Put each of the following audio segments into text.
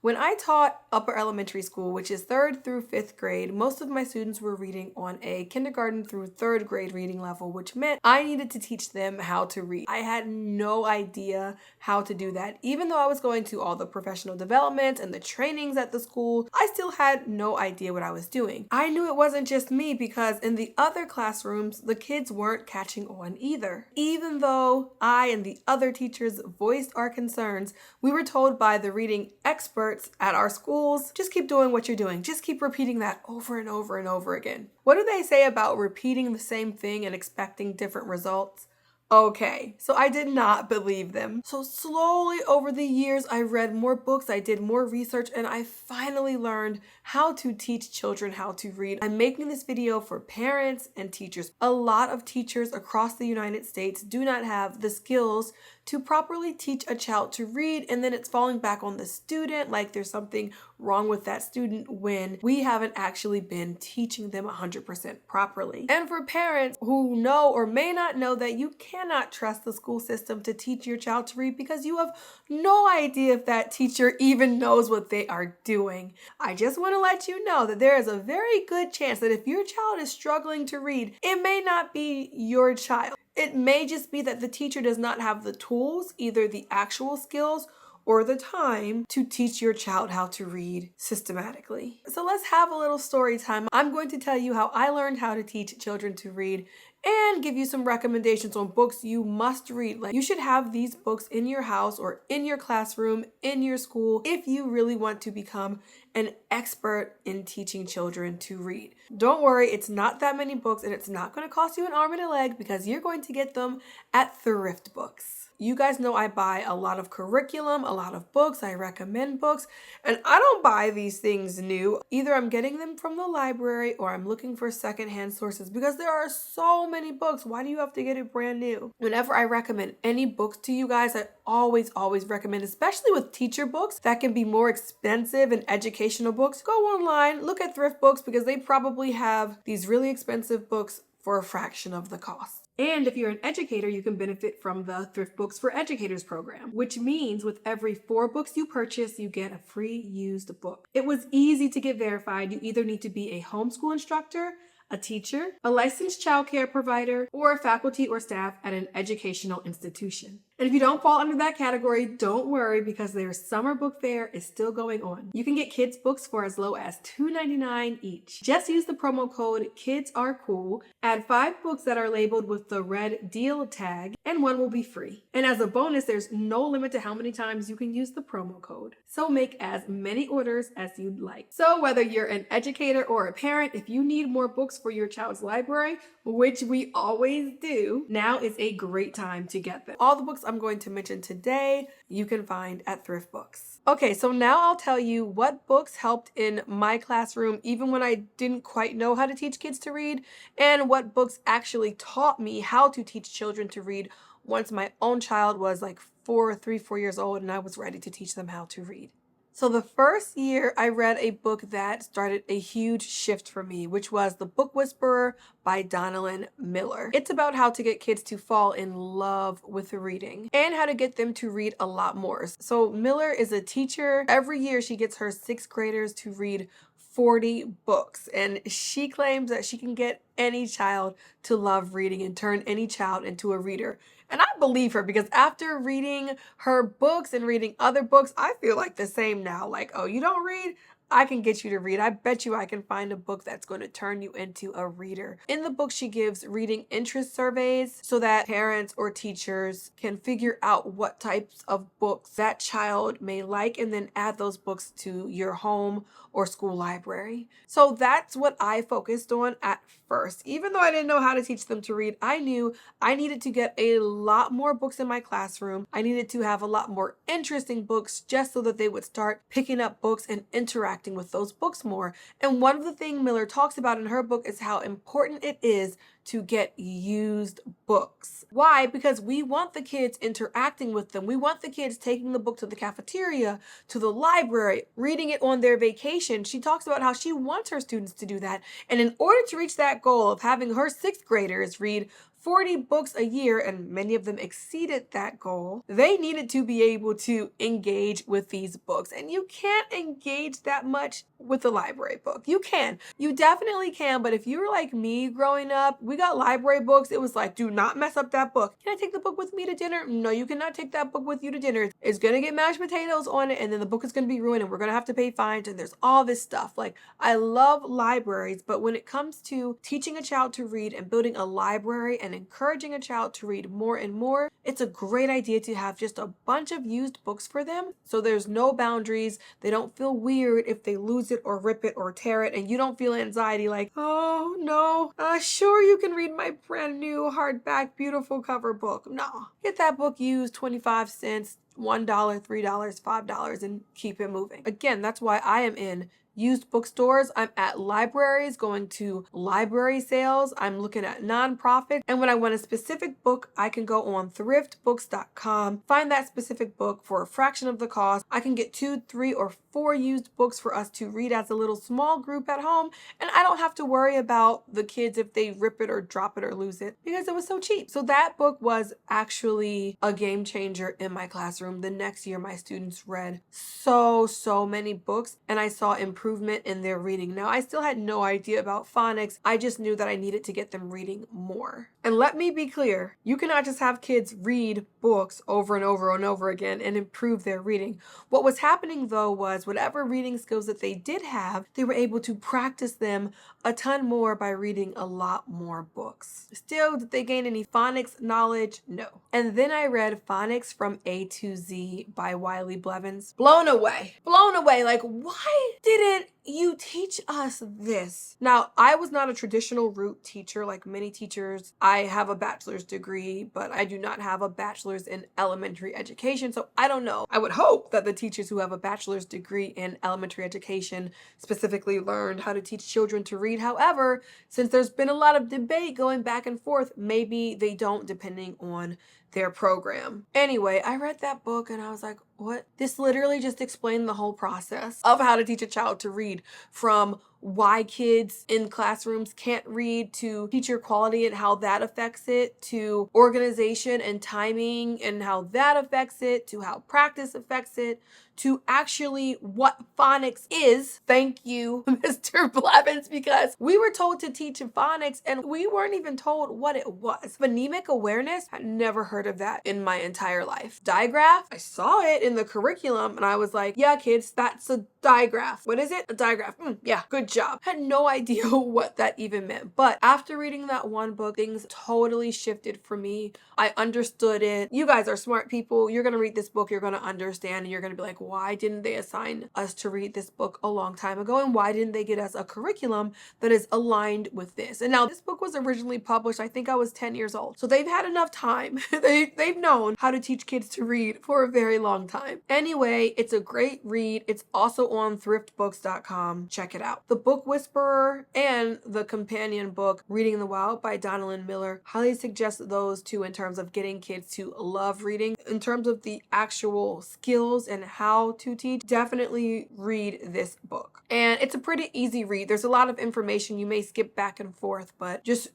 When I taught upper elementary school, which is 3rd through 5th grade, most of my students were reading on a kindergarten through 3rd grade reading level, which meant I needed to teach them how to read. I had no idea how to do that. Even though I was going to all the professional development and the trainings at the school, I still had no idea what I was doing. I knew it wasn't just me because in the other classrooms, the kids weren't catching on either. Even though I and the other teachers voiced our concerns, we were told by the reading experts at our schools, just keep doing what you're doing. Just keep repeating that over and over and over again. What do they say about repeating the same thing and expecting different results? Okay, so I did not believe them. So slowly over the years, I read more books, I did more research, and I finally learned how to teach children how to read. I'm making this video for parents and teachers. A lot of teachers across the United States do not have the skills to properly teach a child to read, and then it's falling back on the student like there's something wrong with that student when we haven't actually been teaching them 100% properly. And for parents who know or may not know that you cannot trust the school system to teach your child to read because you have no idea if that teacher even knows what they are doing, I just want to let you know that there is a very good chance that if your child is struggling to read, it may not be your child. It may just be that the teacher does not have the tools, either the actual skills or the time to teach your child how to read systematically. So let's have a little story time. I'm going to tell you how I learned how to teach children to read and give you some recommendations on books you must read. Like, you should have these books in your house or in your classroom, in your school, if you really want to become an expert in teaching children to read. Don't worry, it's not that many books and it's not going to cost you an arm and a leg because you're going to get them at Thrift Books. You guys know I buy a lot of curriculum, a lot of books, I recommend books, and I don't buy these things new. Either I'm getting them from the library or I'm looking for secondhand sources because there are so many books. Why do you have to get it brand new? Whenever I recommend any books to you guys, I always recommend, especially with teacher books that can be more expensive and educational books, go online, look at Thrift Books because they probably have these really expensive books for a fraction of the cost. And if you're an educator, you can benefit from the Thrift Books for Educators program, which means with every 4 books you purchase, you get a free used book. It was easy to get verified. You either need to be a homeschool instructor, a teacher, a licensed childcare provider, or a faculty or staff at an educational institution. And if you don't fall under that category, don't worry because their summer book fair is still going on. You can get kids' books for as low as $2.99 each. Just use the promo code KIDSARECOOL, add 5 books that are labeled with the red deal tag, and 1 will be free. And as a bonus, there's no limit to how many times you can use the promo code. So make as many orders as you'd like. So whether you're an educator or a parent, if you need more books for your child's library, which we always do, now is a great time to get them. All the books I'm going to mention today, you can find at Thrift Books. Okay, so now I'll tell you what books helped in my classroom even when I didn't quite know how to teach kids to read, and what books actually taught me how to teach children to read once my own child was like 4 years old and I was ready to teach them how to read. So the first year I read a book that started a huge shift for me, which was The Book Whisperer by Donald Miller. It's about how to get kids to fall in love with reading and how to get them to read a lot more. So Miller is a teacher. Every year she gets her 6th graders to read 40 books, and she claims that she can get any child to love reading and turn any child into a reader. And I believe her because after reading her books and reading other books, I feel like the same now. Like, oh, you don't read? I can get you to read. I bet you I can find a book that's going to turn you into a reader. In the book, she gives reading interest surveys so that parents or teachers can figure out what types of books that child may like and then add those books to your home or school library. So that's what I focused on at first. Even though I didn't know how to teach them to read, I knew I needed to get a lot more books in my classroom. I needed to have a lot more interesting books just so that they would start picking up books and interacting with those books more. And one of the things Miller talks about in her book is how important it is to get used books. Why? Because we want the kids interacting with them. We want the kids taking the book to the cafeteria, to the library, reading it on their vacation. She talks about how she wants her students to do that. And in order to reach that goal of having her sixth graders read 40 books a year, and many of them exceeded that goal, they needed to be able to engage with these books. And you can't engage that much with a library book. You can. You definitely can. But if you were like me growing up, we got library books. It was like, do not mess up that book. Can I take the book with me to dinner? No, you cannot take that book with you to dinner. It's going to get mashed potatoes on it, and then the book is going to be ruined, and we're going to have to pay fines, and there's all this stuff. Like, I love libraries, but when it comes to teaching a child to read and building a library and encouraging a child to read more and more, it's a great idea to have just a bunch of used books for them, so there's no boundaries. They don't feel weird if they lose it or rip it or tear it, and you don't feel anxiety like, oh no, sure, you can read my brand new hardback beautiful cover book. No, get that book used 25 cents, $1, $3, $5, and keep it moving. Again, that's why I am in used bookstores. I'm at libraries, going to library sales. I'm looking at nonprofits. And when I want a specific book, I can go on thriftbooks.com, find that specific book for a fraction of the cost. I can get 2, 3, or 4 used books for us to read as a little small group at home. And I don't have to worry about the kids if they rip it or drop it or lose it because it was so cheap. So that book was actually a game changer in my classroom. The next year, my students read so many books, and I saw improvement in their reading. Now, I still had no idea about phonics. I just knew that I needed to get them reading more. And let me be clear, you cannot just have kids read books over and over and over again and improve their reading. What was happening though was whatever reading skills that they did have, they were able to practice them a ton more by reading a lot more books. Still, did they gain any phonics knowledge? No. And then I read Phonics from A to Z by Wiley Blevins. Blown away. Like, why didn't you teach us this? Now, I was not a traditional root teacher like many teachers. I have a bachelor's degree, but I do not have a bachelor's in elementary education. So I don't know. I would hope that the teachers who have a bachelor's degree in elementary education specifically learned how to teach children to read. However, since there's been a lot of debate going back and forth, maybe they don't, depending on their program. Anyway, I read that book and I was like, what? This literally just explained the whole process of how to teach a child to read, from why kids in classrooms can't read, to teacher quality and how that affects it, to organization and timing and how that affects it, to how practice affects it, to actually what phonics is. Thank you, Mr. Blevins, because we were told to teach phonics and we weren't even told what it was. Phonemic awareness, I never heard of that in my entire life. Digraph, I saw it in the curriculum and I was like, yeah, kids, that's a digraph. What is it? A digraph. Yeah, good job. Had no idea what that even meant. But after reading that one book, things totally shifted for me. I understood it. You guys are smart people. You're going to read this book, you're going to understand, and you're going to be like, why didn't they assign us to read this book a long time ago? And why didn't they get us a curriculum that is aligned with this? And now this book was originally published, I think I was 10 years old. So they've had enough time. They've known how to teach kids to read for a very long time. Anyway, it's a great read. It's also on thriftbooks.com. Check it out. The Book Whisperer and the companion book, Reading the Wild by Donalyn Miller, highly suggest those two in terms of getting kids to love reading. In terms of the actual skills and how to teach, definitely read this book. And it's a pretty easy read. There's a lot of information. You may skip back and forth, but just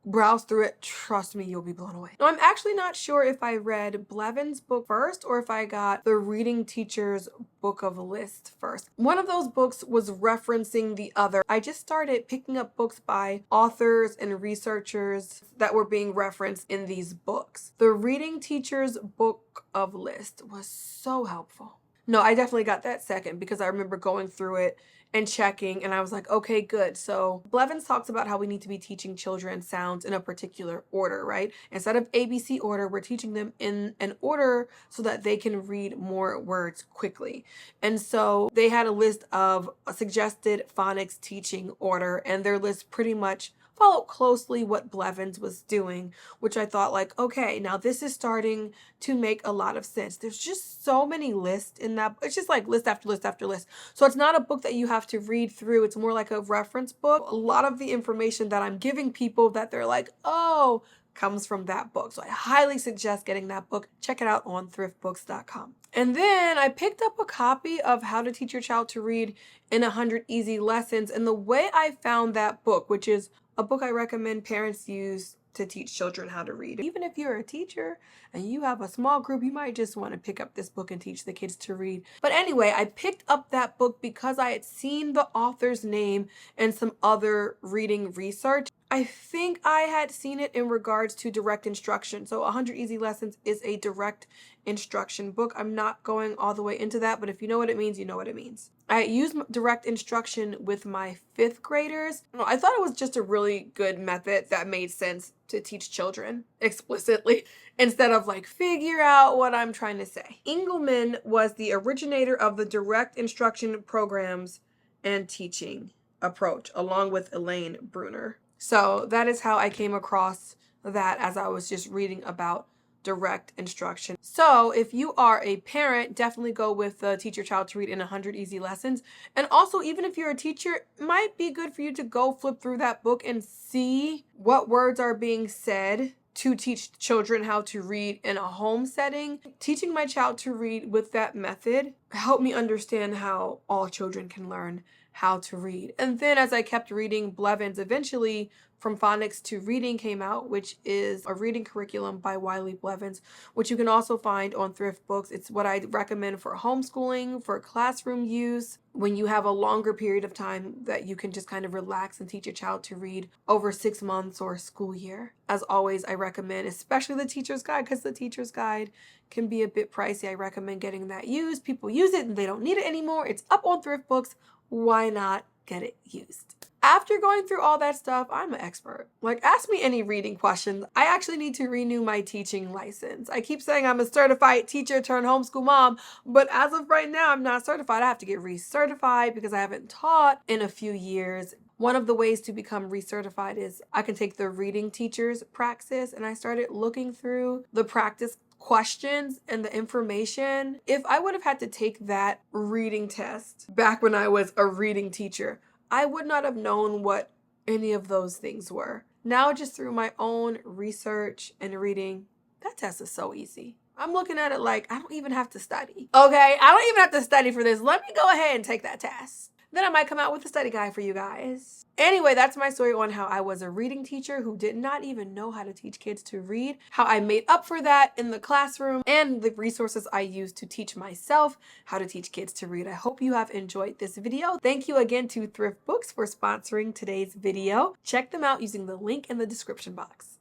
browse through it. Trust me, you'll be blown away. Now, I'm actually not sure if I read Blevins' book first or if I got the Reading Teacher's Book of List first. One of those books was referencing the other. I just started picking up books by authors and researchers that were being referenced in these books. The Reading Teacher's Book of List was so helpful. No, I definitely got that second because I remember going through it and checking, and I was like, okay, good. So Blevins talks about how we need to be teaching children sounds in a particular order, right? Instead of ABC order, we're teaching them in an order so that they can read more words quickly. And so they had a list of a suggested phonics teaching order, and their list pretty much followed closely what Blevins was doing, which I thought like, okay, now this is starting to make a lot of sense. There's just so many lists in that. It's just like list after list after list. So it's not a book that you have to read through. It's more like a reference book. A lot of the information that I'm giving people that they're like, oh, comes from that book. So I highly suggest getting that book. Check it out on thriftbooks.com. And then I picked up a copy of How to Teach Your Child to Read in 100 Easy Lessons. And the way I found that book, which is a book I recommend parents use to teach children how to read. Even if you're a teacher and you have a small group, you might just want to pick up this book and teach the kids to read. But anyway, I picked up that book because I had seen the author's name and some other reading research. I think I had seen it in regards to direct instruction. So 100 Easy Lessons is a direct instruction book. I'm not going all the way into that, but if you know what it means, you know what it means. I use direct instruction with my 5th graders. I thought it was just a really good method that made sense to teach children explicitly instead of like figure out what I'm trying to say. Engelman was the originator of the direct instruction programs and teaching approach, along with Elaine Bruner. So that is how I came across that as I was just reading about direct instruction. So if you are a parent, definitely go with the Teach Your Child to Read in 100 Easy Lessons. And also, even if you're a teacher, it might be good for you to go flip through that book and see what words are being said to teach children how to read in a home setting. Teaching my child to read with that method helped me understand how all children can learn how to read. And then as I kept reading Blevins, eventually From Phonics to Reading came out, which is a reading curriculum by Wiley Blevins, which you can also find on Thrift Books. It's what I recommend for homeschooling, for classroom use, when you have a longer period of time that you can just kind of relax and teach your child to read over 6 months or a school year. As always, I recommend, especially the teacher's guide, because the teacher's guide can be a bit pricey. I recommend getting that used. People use it and they don't need it anymore. It's up on Thrift Books. Why not get it used? After going through all that stuff, I'm an expert. Like, ask me any reading questions. I actually need to renew my teaching license. I keep saying I'm a certified teacher turned homeschool mom, but as of right now, I'm not certified. I have to get recertified because I haven't taught in a few years. One of the ways to become recertified is I can take the reading teacher's praxis, and I started looking through the practice questions and the information. If I would have had to take that reading test back when I was a reading teacher, I would not have known what any of those things were. Now, just through my own research and reading, that test is so easy. I'm looking at it like I don't even have to study. Okay, I don't even have to study for this. Let me go ahead and take that test. Then I might come out with a study guide for you guys. Anyway, that's my story on how I was a reading teacher who did not even know how to teach kids to read, how I made up for that in the classroom, and the resources I used to teach myself how to teach kids to read. I hope you have enjoyed this video. Thank you again to Thrift Books for sponsoring today's video. Check them out using the link in the description box.